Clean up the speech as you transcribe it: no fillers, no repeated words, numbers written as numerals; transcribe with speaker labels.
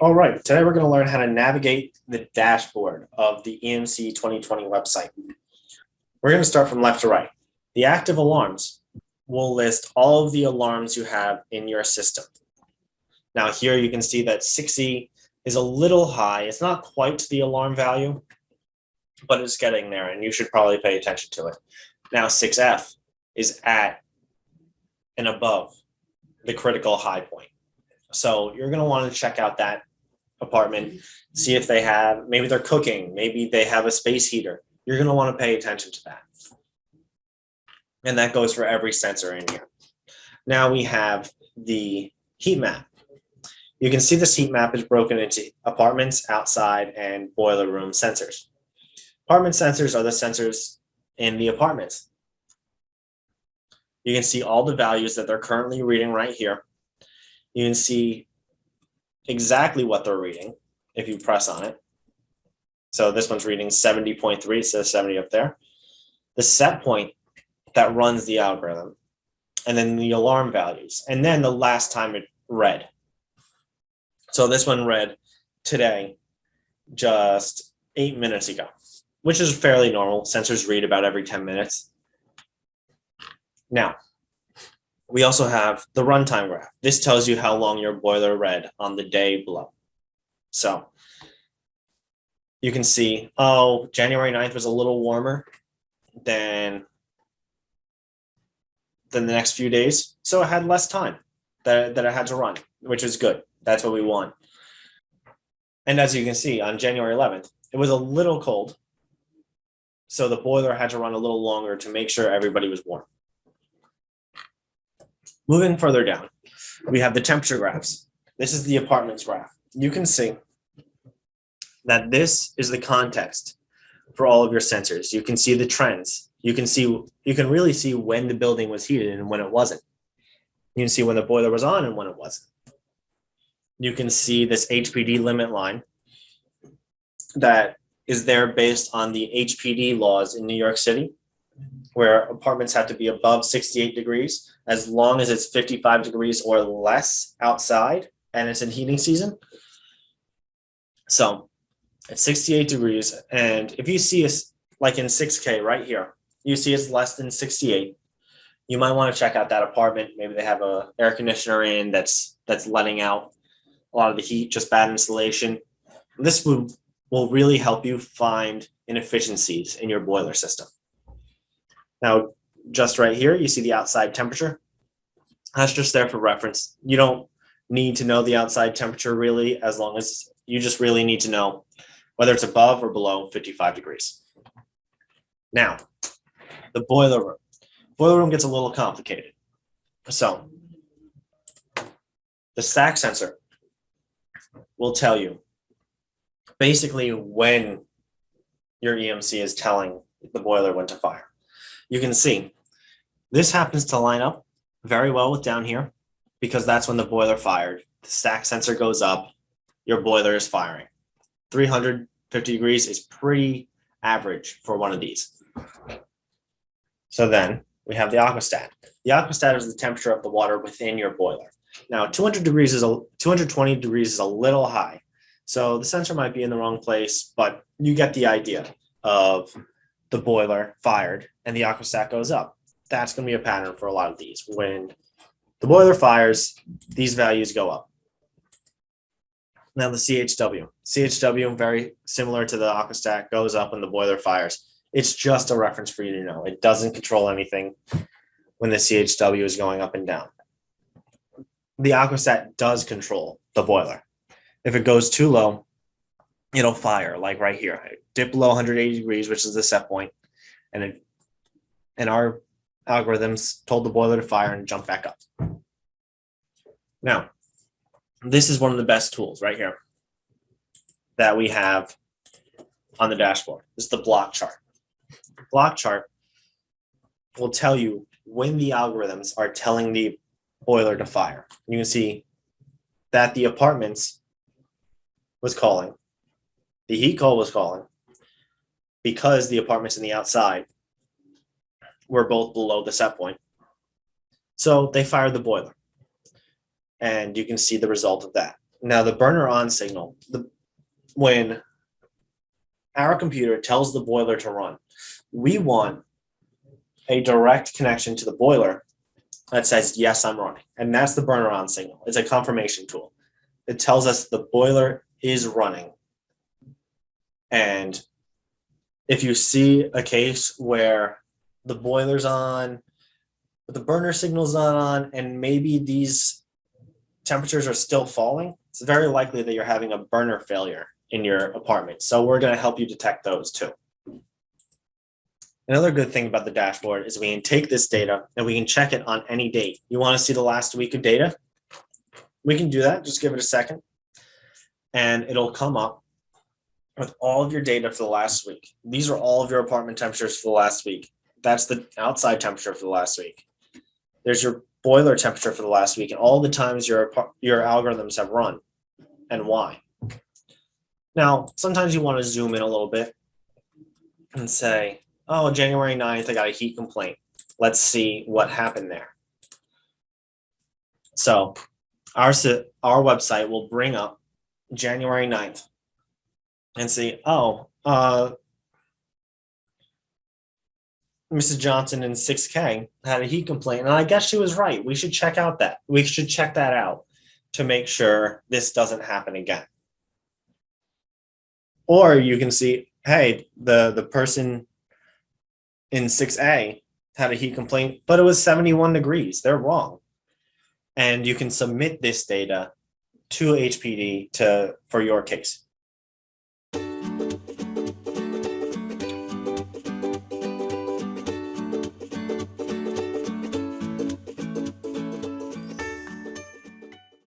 Speaker 1: All right, today we're going to learn how to navigate the dashboard of the EMC 2020 website. We're going to start from left to right. The active alarms will list all of the alarms you have in your system. Now here you can see that 6E is a little high. It's not quite the alarm value, but it's getting there and you should probably pay attention to it. Now 6F is at and above the critical high point. So you're going to want to check out that apartment, see if they have, maybe they're cooking, maybe they have a space heater. You're going to want to pay attention to that. And that goes for every sensor in here. Now we have the heat map. You can see this heat map is broken into apartments, outside, and boiler room sensors. Apartment sensors are the sensors in the apartments. You can see all the values that they're currently reading right here. You can see exactly what they're reading if you press on it. So this one's reading 70.3, it says 70 up there. The set point that runs the algorithm, and then the alarm values, and then the last time it read. So this one read today, just 8 minutes ago, which is fairly normal. Sensors read about every 10 minutes. Now, we also have the runtime graph. This tells you how long your boiler read on the day below. So you can see, oh, January 9th was a little warmer than the next few days. So it had less time that it had to run, which is good. That's what we want. And as you can see, on January 11th, it was a little cold. So the boiler had to run a little longer to make sure everybody was warm. Moving further down, we have the temperature graphs. This is the apartments graph. You can see that this is the context for all of your sensors. You can see the trends. You can really see when the building was heated and when it wasn't. You can see when the boiler was on and when it wasn't. You can see this Hpd limit line that is there based on the Hpd laws in New York City, where apartments have to be above 68 degrees as long as it's 55 degrees or less outside and it's in heating season. So it's 68 degrees. And if you see us like in 6K right here, you see it's less than 68. You might want to check out that apartment. Maybe they have an air conditioner in that's letting out a lot of the heat, just bad insulation. This will really help you find inefficiencies in your boiler system. Now, just right here, you see the outside temperature. That's just there for reference. You don't need to know the outside temperature really, as long as you just really need to know whether it's above or below 55 degrees. Now, the boiler room. Boiler room gets a little complicated. So, the stack sensor will tell you basically when your EMC is telling the boiler when to fire. You can see this happens to line up very well with down here because that's when the boiler fired. The stack sensor goes up, your boiler is firing. 350 degrees is pretty average for one of these. So then we have the Aquastack. The Aquastack is the temperature of the water within your boiler. Now 220 degrees is a little high. So the sensor might be in the wrong place, but you get the idea of the boiler fired and the Aquastack goes up. That's going to be a pattern for a lot of these. When the boiler fires, these values go up. Now the CHW. CHW, very similar to the Aquastack, goes up when the boiler fires. It's just a reference for you to know. It doesn't control anything when the CHW is going up and down. The Aquastack does control the boiler. If it goes too low, it'll fire, like right here. Dip below 180 degrees, which is the set point, and our algorithms told the boiler to fire and jump back up. Now, this is one of the best tools right here that we have on the dashboard. This is the block chart. Block chart will tell you when the algorithms are telling the boiler to fire. You can see that the apartments was calling, the heat call was calling, because the apartments in the outside were both below the set point. So they fired the boiler. And you can see the result of that. Now the burner on signal, when our computer tells the boiler to run, we want a direct connection to the boiler that says, yes, I'm running. And that's the burner on signal. It's a confirmation tool. It tells us the boiler is running. And if you see a case where the boiler's on, but the burner signal's not on, and maybe these temperatures are still falling, it's very likely that you're having a burner failure in your apartment. So we're going to help you detect those too. Another good thing about the dashboard is we can take this data and we can check it on any date. You want to see the last week of data? We can do that. Just give it a second. And it'll come up with all of your data for the last week. These are all of your apartment temperatures for the last week. That's the outside temperature for the last week. There's your boiler temperature for the last week and all the times your algorithms have run and why. Now, sometimes you want to zoom in a little bit and say, oh, January 9th, I got a heat complaint. Let's see what happened there. So our website will bring up January 9th and see, oh, Mrs. Johnson in 6K had a heat complaint. And I guess she was right. We should check out that. We should check that out to make sure this doesn't happen again. Or you can see, hey, the person in 6A had a heat complaint, but it was 71 degrees. They're wrong. And you can submit this data to HPD for your case.